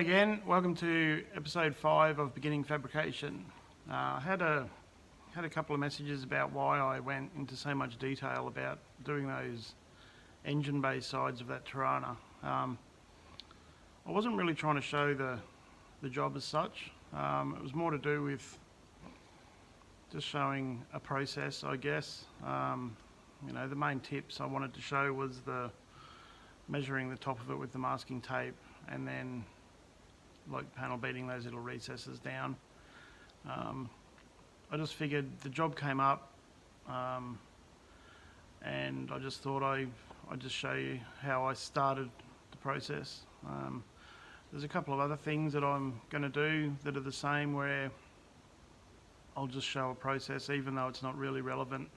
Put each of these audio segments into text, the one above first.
again, welcome to episode 5 of Beginning Fabrication. I had a couple of messages about why I went into so much detail about doing those engine bay sides of that Torana. I wasn't really trying to show the job as such. It was more to do with just showing a process, I guess. The main tips I wanted to show was the measuring the top of it with the masking tape, and then like panel beating those little recesses down. I just figured the job came up, and I just thought I'd just show you how I started the process. There's a couple of other things that I'm going to do that are the same, where I'll just show a process even though it's not really relevant.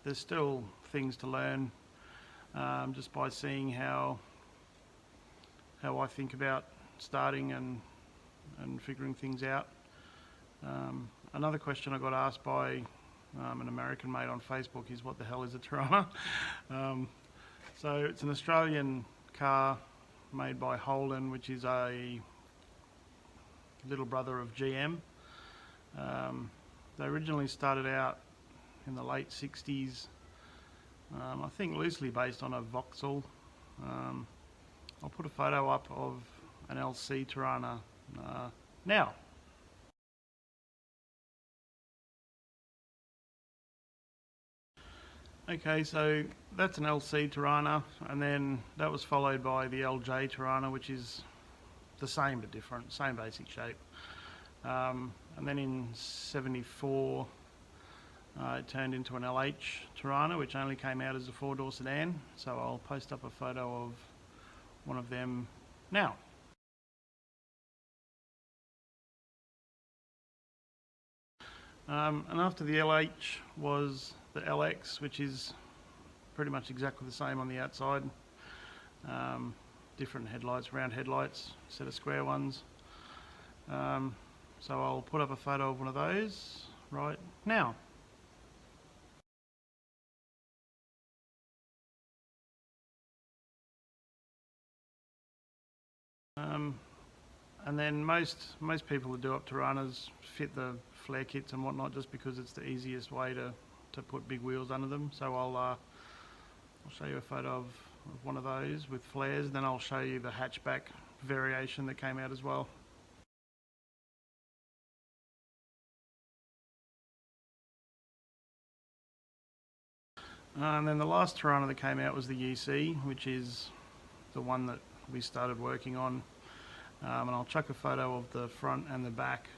There's still things to learn just by seeing how I think about starting and figuring things out. Another question I got asked by an American mate on Facebook is, what the hell is a Torana? So it's an Australian car made by Holden, which is a little brother of GM. They originally started out in the late 60s, I think loosely based on a Vauxhall. I'll put a photo up of an LC Torana now. Okay, so that's an LC Torana, and then that was followed by the LJ Torana, which is the same but different, same basic shape. And then in 74, it turned into an LH Torana, which only came out as a 4-door sedan. So I'll post up a photo of one of them now. And after the LH was the LX, which is pretty much exactly the same on the outside. Different headlights, round headlights, set of square ones. So I'll put up a photo of one of those right now. And then most people that do up Toranas fit the flare kits and whatnot just because it's the easiest way to put big wheels under them. So I'll show you a photo of one of those with flares, and then I'll show you the hatchback variation that came out as well. And then the last Torana that came out was the UC, which is the one that we started working on. And I'll chuck a photo of the front and the back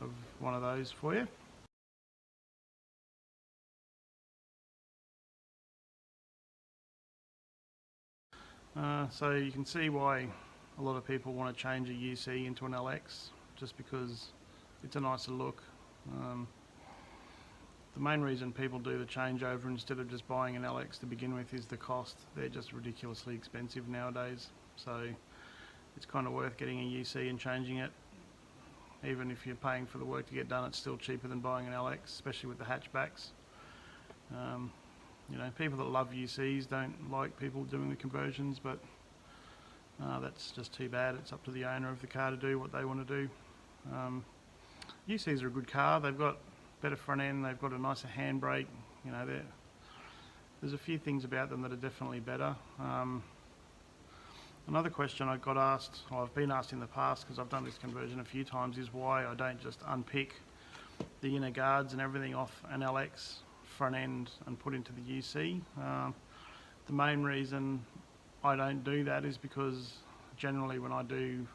of one of those for you. So you can see why a lot of people want to change a UC into an LX, just because it's a nicer look. The main reason people do the changeover instead of just buying an LX to begin with is the cost. They're just ridiculously expensive nowadays. So it's kind of worth getting a UC and changing it. Even if you're paying for the work to get done, it's still cheaper than buying an LX, especially with the hatchbacks. People that love UCs don't like people doing the conversions, but that's just too bad. It's up to the owner of the car to do what they want to do. UCs are a good car. They've got better front end, they've got a nicer handbrake. There's a few things about them that are definitely better. Another question I got asked, or I've been asked in the past, because I've done this conversion a few times, is why I don't just unpick the inner guards and everything off an LX front end and put into the UC. The main reason I don't do that is because generally when I do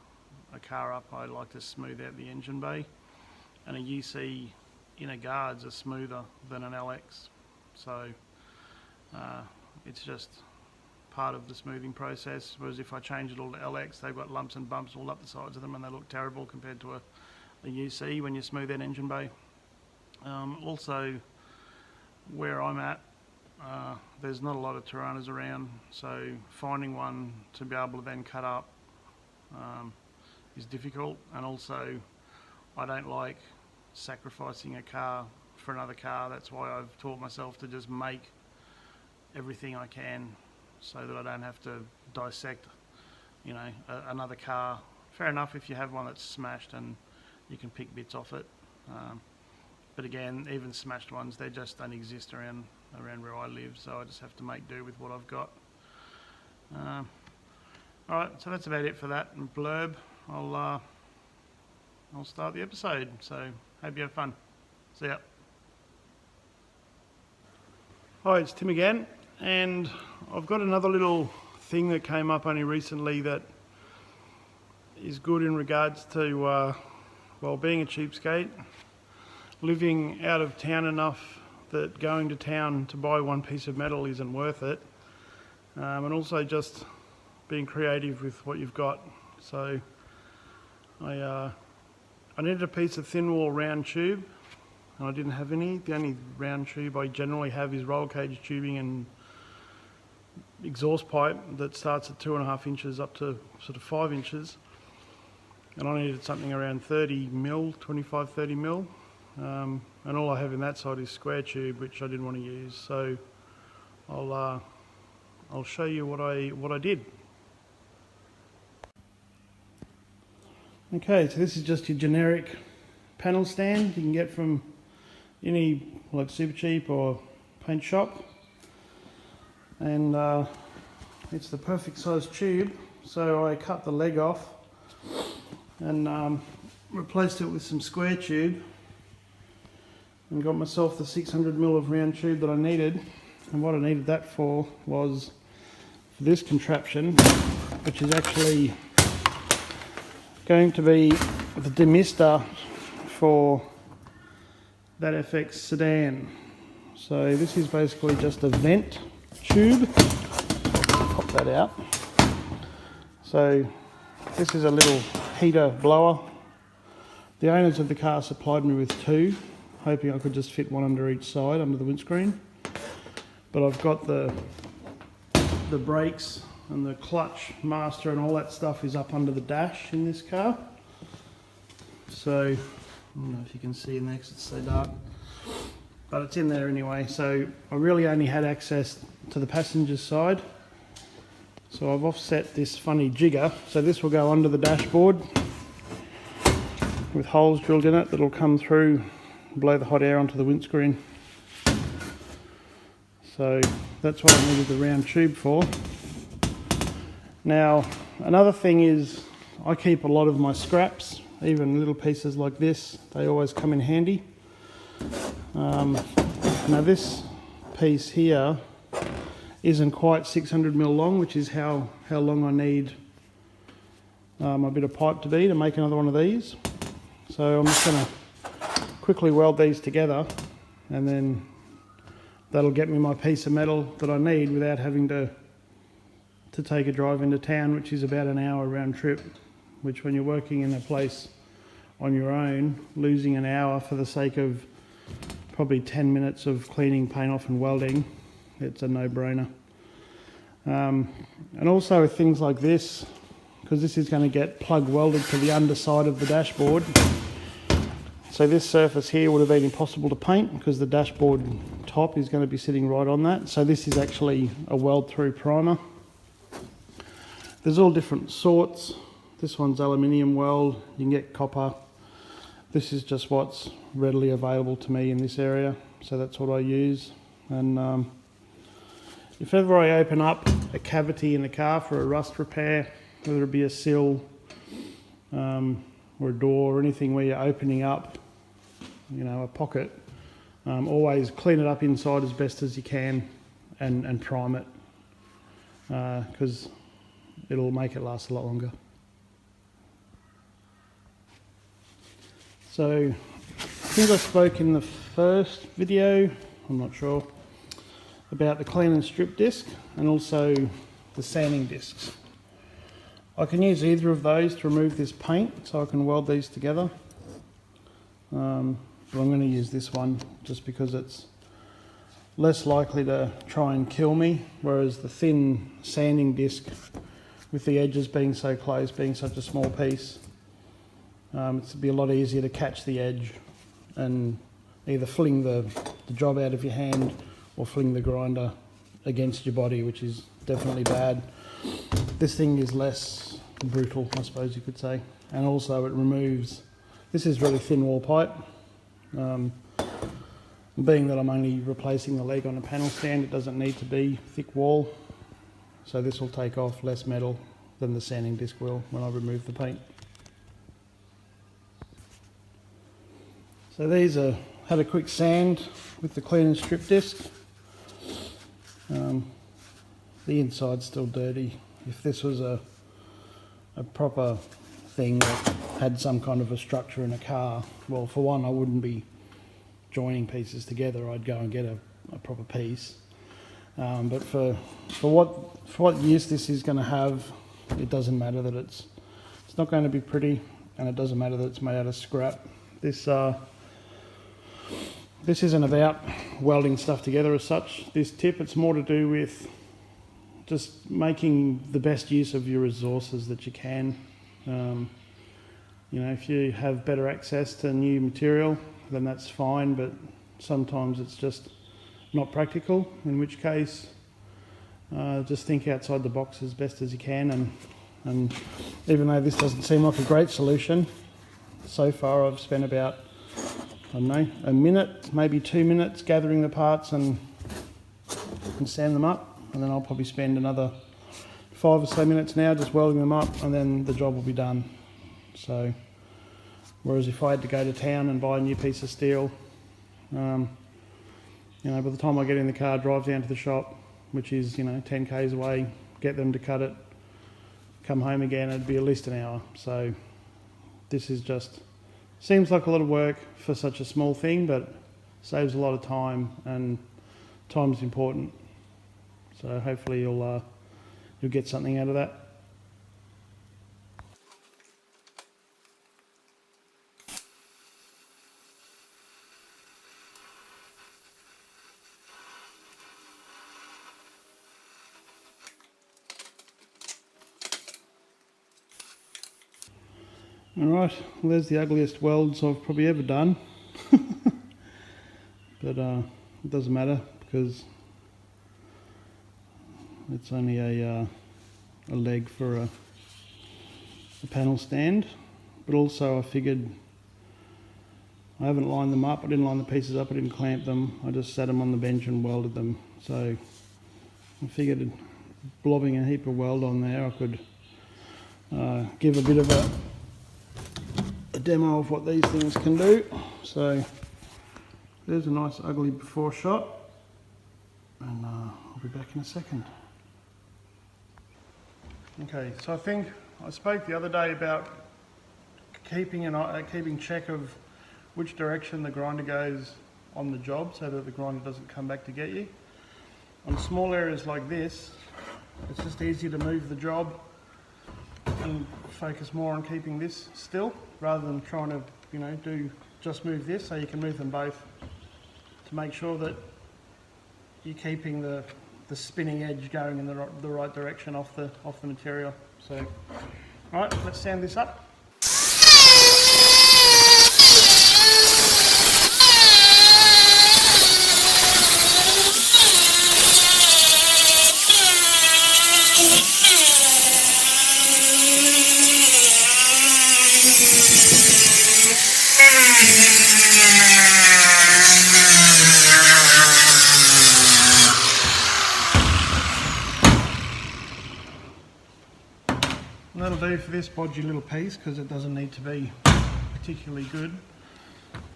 a car up, I like to smooth out the engine bay, and a UC inner guards are smoother than an LX. So it's just part of the smoothing process, whereas if I change it all to LX, they've got lumps and bumps all up the sides of them and they look terrible compared to a UC when you smooth that engine bay. Also, where I'm at, there's not a lot of Toranas around, so finding one to be able to then cut up is difficult, and also I don't like sacrificing a car for another car. That's why I've taught myself to just make everything I can so that I don't have to dissect another car fair enough if you have one that's smashed and you can pick bits off it. But again, even smashed ones, they just don't exist around where I live, so I just have to make do with what I've got. Alright, so that's about it for that blurb. I'll start the episode, so hope you have fun. See ya. Hi, it's Tim again, and I've got another little thing that came up only recently that is good in regards to, well, being a cheapskate, living out of town enough that going to town to buy one piece of metal isn't worth it, and also just being creative with what you've got. So I needed a piece of thin wall round tube, and I didn't have any. The only round tube I generally have is roll cage tubing and exhaust pipe that starts at 2.5 inches up to sort of 5 inches, and I needed something around 30 mil, 25, 30 mil, and all I have in that side is square tube, which I didn't want to use. So I'll show you what I did. Okay, so this is just your generic panel stand you can get from any like Super Cheap or paint shop, and it's the perfect size tube. So I cut the leg off and replaced it with some square tube and got myself the 600 mil of round tube that I needed. And what I needed that for was for this contraption, which is actually going to be the Demister for that FX sedan. So this is basically just a vent tube. Pop that out. So this is a little heater blower. The owners of the car supplied me with two, hoping I could just fit one under each side under the windscreen. But I've got the brakes and the clutch master and all that stuff is up under the dash in this car. So I don't know if you can see in there because it's so dark, but it's in there anyway. So I really only had access to the passenger side. So I've offset this funny jigger. So this will go under the dashboard with holes drilled in it that'll come through and blow the hot air onto the windscreen. So that's what I needed the round tube for. Now, another thing is I keep a lot of my scraps, even little pieces like this, they always come in handy. Now this piece here isn't quite 600 mil long, which is how long I need a bit of pipe to be to make another one of these. So I'm just going to quickly weld these together, and then that'll get me my piece of metal that I need without having to take a drive into town, which is about an hour round trip, which when you're working in a place on your own, losing an hour for the sake of probably 10 minutes of cleaning paint off and welding, it's a no-brainer. And also with things like this, because this is going to get plug welded to the underside of the dashboard, so this surface here would have been impossible to paint because the dashboard top is going to be sitting right on that. So this is actually a weld-through primer. There's all different sorts. This one's aluminium weld, you can get copper. This is just what's readily available to me in this area, so that's what I use. And if ever I open up a cavity in the car for a rust repair, whether it be a sill or a door or anything where you're opening up, you know, a pocket, always clean it up inside as best as you can and prime it, because it'll make it last a lot longer. So I think I spoke in the first video, I'm not sure, about the clean and strip disc and also the sanding discs. I can use either of those to remove this paint, so I can weld these together. But I'm going to use this one just because it's less likely to try and kill me, whereas the thin sanding disc, with the edges being so close, being such a small piece, it'd be a lot easier to catch the edge and either fling the job out of your hand or fling the grinder against your body, which is definitely bad. This thing is less brutal, I suppose you could say. And also it removes, this is really thin wall pipe. Being that I'm only replacing the leg on a panel stand, it doesn't need to be thick wall. So this will take off less metal than the sanding disc will when I remove the paint. So these are, had a quick sand with the clean and strip disc. The inside's still dirty. If this was a proper thing that had some kind of a structure in a car, well, for one, I wouldn't be joining pieces together. I'd go and get a proper piece. But for what use this is going to have, it doesn't matter that it's not going to be pretty, and it doesn't matter that it's made out of scrap. This isn't about welding stuff together as such. This tip, it's more to do with just making the best use of your resources that you can. You know, if you have better access to new material, then that's fine, but sometimes it's just not practical, in which case just think outside the box as best as you can. And even though this doesn't seem like a great solution, so far I've spent about, I don't know, a minute, maybe 2 minutes gathering the parts and sand them up, and then I'll probably spend another 5 or so minutes now just welding them up, and then the job will be done. So, whereas if I had to go to town and buy a new piece of steel, you know, by the time I get in the car, drive down to the shop, which is, you know, 10 k's away, get them to cut it, come home again, it'd be at least an hour. So this is just, seems like a lot of work for such a small thing, but saves a lot of time, and time's important. So hopefully you'll get something out of that. Alright, well, there's the ugliest welds I've probably ever done. But it doesn't matter because it's only a leg for a panel stand. But also I figured I haven't lined them up, I didn't line the pieces up, I didn't clamp them, I just sat them on the bench and welded them. So I figured blobbing a heap of weld on there I could give a bit of a demo of what these things can do. So there's a nice ugly before shot, and I'll be back in a second. Okay, so I spoke the other day about keeping check of which direction the grinder goes on the job so that the grinder doesn't come back to get you. On small areas like this, it's just easier to move the job and focus more on keeping this still rather than trying to, you know, just move this, so you can move them both to make sure that you're keeping the spinning edge going in the right direction off the material. So, all right, let's sand this up. And that'll do for this bodgy little piece because it doesn't need to be particularly good.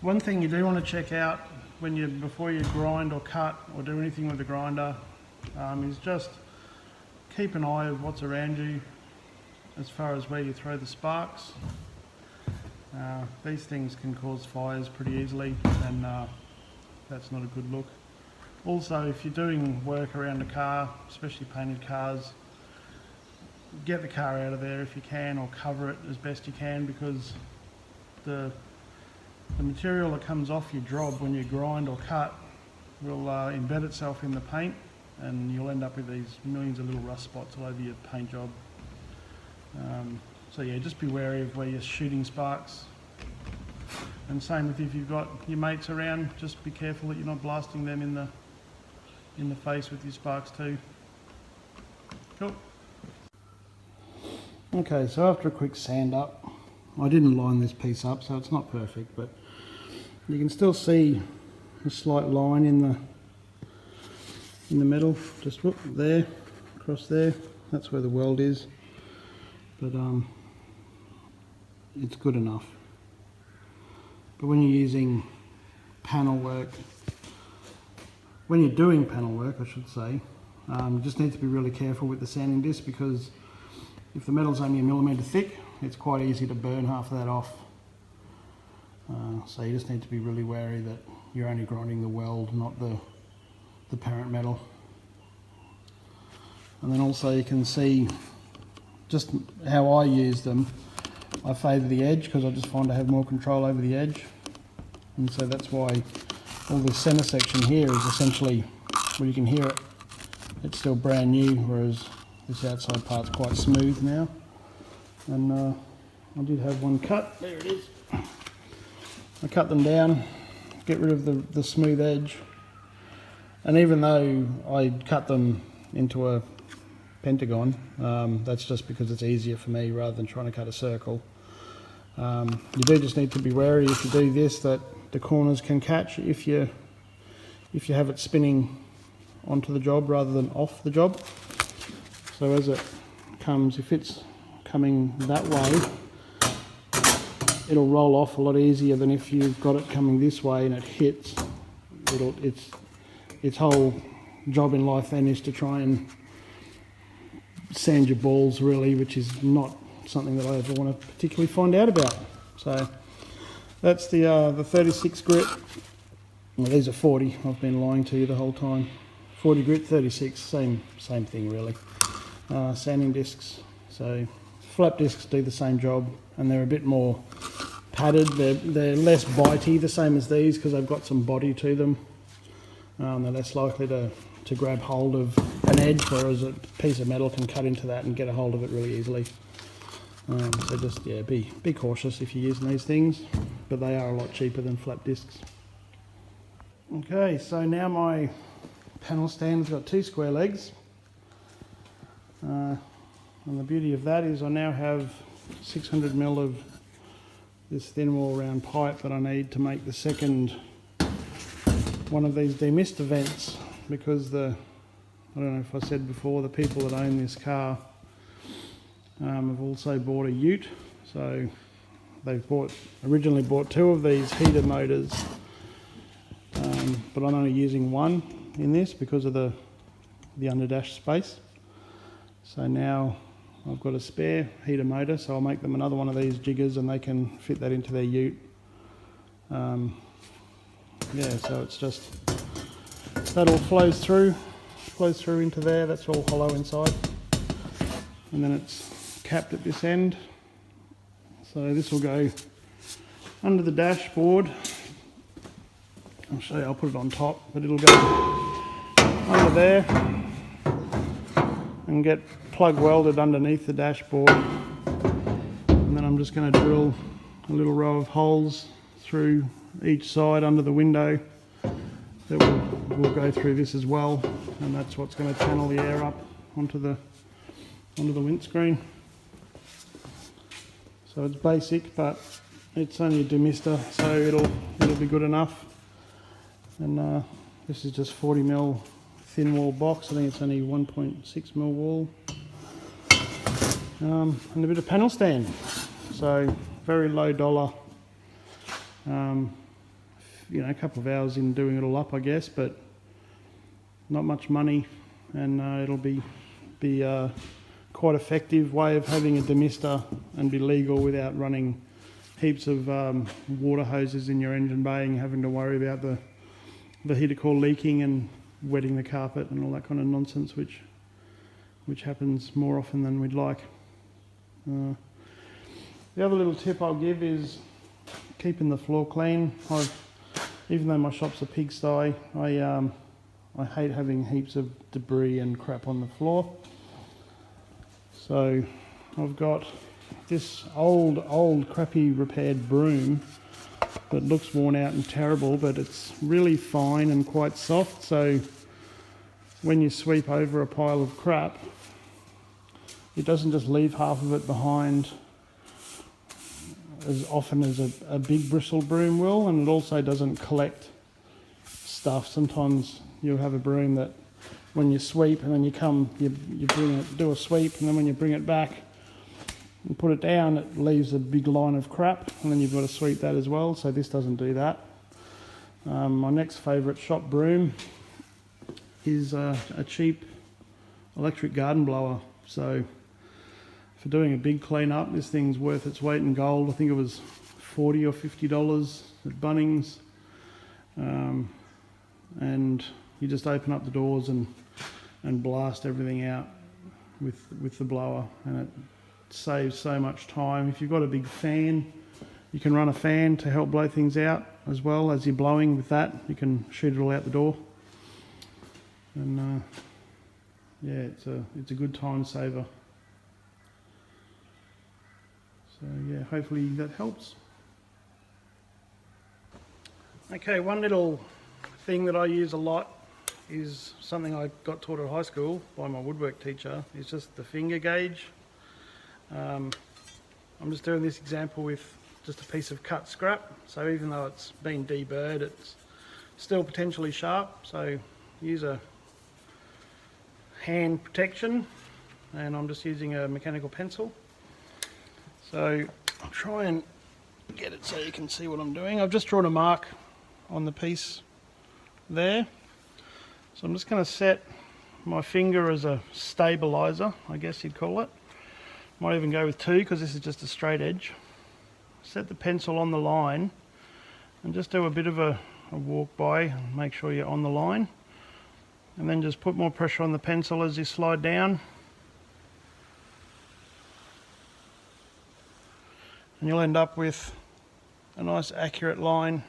One thing you do want to check out before you grind or cut or do anything with the grinder is just keep an eye of what's around you as far as where you throw the sparks. These things can cause fires pretty easily, and that's not a good look. Also, if you're doing work around a car, especially painted cars, get the car out of there if you can, or cover it as best you can, because the material that comes off your job when you grind or cut will embed itself in the paint, and you'll end up with these millions of little rust spots all over your paint job. So yeah, just be wary of where you're shooting sparks. And same with if you've got your mates around, just be careful that you're not blasting them in the face with your sparks too. Cool. Okay, so after a quick sand up, I didn't line this piece up, so it's not perfect, but you can still see a slight line in the metal, just whoop, there, across there. That's where the weld is, but it's good enough. But when you're using panel work, when you're doing panel work, I should say, you just need to be really careful with the sanding disc, because if the metal's only 1 millimetre thick, it's quite easy to burn half of that off. So you just need to be really wary that you're only grinding the weld, not the parent metal. And then also you can see just how I use them. I favour the edge because I just find I have more control over the edge. And so that's why all this centre section here is essentially, well, you can hear it, it's still brand new, whereas this outside part's quite smooth now. And I did have one cut, there it is. I cut them down, get rid of the smooth edge. And even though I cut them into a pentagon, that's just because it's easier for me rather than trying to cut a circle. You do just need to be wary if you do this that the corners can catch if you have it spinning onto the job rather than off the job. So as it comes, if it's coming that way, it'll roll off a lot easier than if you've got it coming this way and it hits. Its whole job in life then is to try and sand your balls, really, which is not something that I ever want to particularly find out about. So that's the 36 grit. Well, these are 40. I've been lying to you the whole time. 40 grit, 36, same thing really. Sanding discs. So flap discs do the same job, and they're a bit more padded. They're less bitey, the same as these, because they've got some body to them. They're less likely to grab hold of an edge, whereas a piece of metal can cut into that and get a hold of it really easily. So just, yeah, be cautious if you're using these things, but they are a lot cheaper than flap discs. Okay, so now my panel stand has got 2 square legs. And the beauty of that is I now have 600mm of this thin wall round pipe that I need to make the second one of these Demister vents, because I don't know if I said before, the people that own this car have also bought a ute. So they've originally bought 2 of these heater motors, but I'm only using one in this because of the underdash space. So now I've got a spare heater motor, so I'll make them another one of these jiggers and they can fit that into their ute. Yeah, so it's just, that all flows through into there. That's all hollow inside, and then it's capped at this end. So this will go under the dashboard. I'll show you, I'll put it on top, but it'll go under there and get plug welded underneath the dashboard. And then I'm just going to drill a little row of holes through each side under the window that will go through this as well, and that's what's going to channel the air up onto the windscreen. So it's basic, but it's only a Demister, so it'll be good enough. And this is just 40mm thin wall box. I think it's only 1.6mm wall, and a bit of panel stand. So very low dollar. You know, a couple of hours in doing it all up, I guess, but not much money, and it'll be quite effective way of having a Demister and be legal without running heaps of water hoses in your engine bay and having to worry about the heater core leaking and wetting the carpet and all that kind of nonsense, which happens more often than we'd like. The other little tip I'll give is keeping the floor clean. Even though my shop's a pigsty, I hate having heaps of debris and crap on the floor. So I've got this old crappy repaired broom that looks worn out and terrible, but it's really fine and quite soft, so when you sweep over a pile of crap, it doesn't just leave half of it behind as often as a big bristle broom will, and it also doesn't collect stuff. Sometimes you'll have a broom that when you sweep and then you do a sweep, and then when you bring it back and put it down, it leaves a big line of crap, and then you've got to sweep that as well. So this doesn't do that. My next favourite shop broom is a cheap electric garden blower. So for doing a big clean up, this thing's worth its weight in gold. I think it was $40 or $50 at Bunnings. And you just open up the doors and blast everything out with the blower, and it saves so much time. If you've got a big fan, you can run a fan to help blow things out as well. As you're blowing with that, you can shoot it all out the door. And yeah, it's a good time saver. So yeah, hopefully that helps. Okay, one little thing that I use a lot is something I got taught at high school by my woodwork teacher. It's just the finger gauge. I'm just doing this example with just a piece of cut scrap, so even though it's been deburred, it's still potentially sharp. So use a hand protection, and I'm just using a mechanical pencil. So I'll try and get it so you can see what I'm doing. I've just drawn a mark on the piece there. So I'm just going to set my finger as a stabilizer, I guess you'd call it. Might even go with 2 because this is just a straight edge. Set the pencil on the line and just do a bit of a walk by and make sure you're on the line. And then just put more pressure on the pencil as you slide down. And you'll end up with a nice accurate line.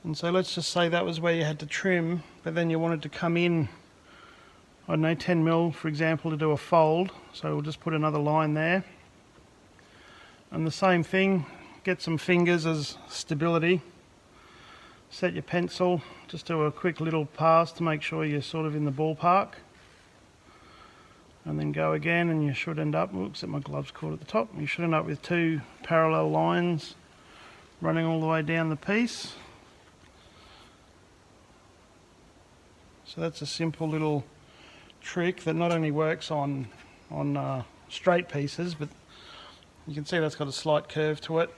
And so let's just say that was where you had to trim, but then you wanted to come in, I don't know, 10 mil for example, to do a fold. So we'll just put another line there. And the same thing, get some fingers as stability. Set your pencil, just do a quick little pass to make sure you're sort of in the ballpark. And then go again, and you should end up, oops, my gloves caught at the top. You should end up with 2 parallel lines running all the way down the piece. So that's a simple little trick that not only works on straight pieces, but you can see that's got a slight curve to it.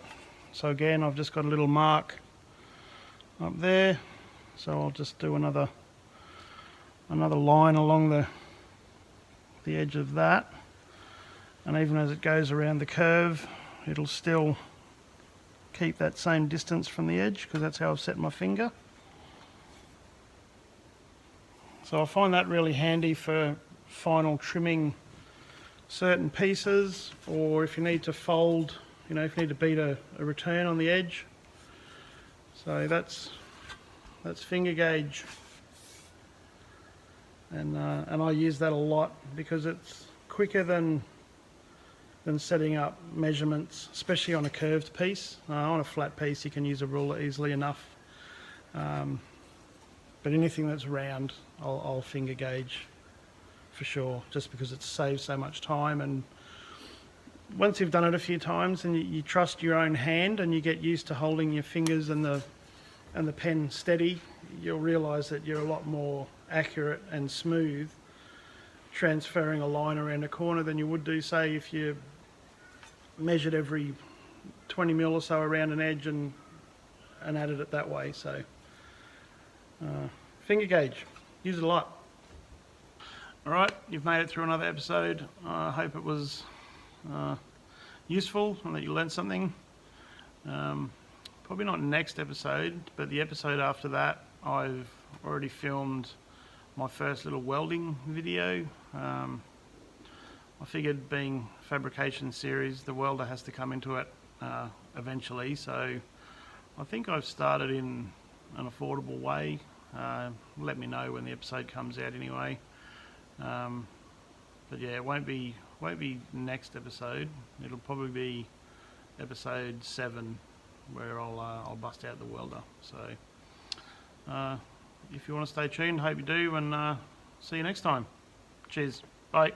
So again, I've just got a little mark up there. So I'll just do another line along the edge of that. And even as it goes around the curve, it'll still keep that same distance from the edge, because that's how I've set my finger. So I find that really handy for final trimming certain pieces, or if you need to fold, you know, if you need to beat a return on the edge. So that's finger gauge, and I use that a lot because it's quicker than setting up measurements, especially on a curved piece. On a flat piece you can use a ruler easily enough, but anything that's round I'll finger gauge for sure, just because it saves so much time. And once you've done it a few times and you trust your own hand and you get used to holding your fingers and the pen steady, you'll realise that you're a lot more accurate and smooth transferring a line around a corner than you would do, say, if you measured every 20 mil or so around an edge and added it that way. So finger gauge, use it a lot. Alright, you've made it through another episode. I hope it was useful and that you learned something. Probably not next episode, but the episode after that, I've already filmed my first little welding video. I figured, being Fabrication series, the welder has to come into it eventually, so I think I've started in an affordable way. Let me know when the episode comes out anyway. But yeah, it won't be next episode. It'll probably be episode 7 where I'll bust out the welder. So if you want to stay tuned, hope you do, and see you next time. Cheers. Bye.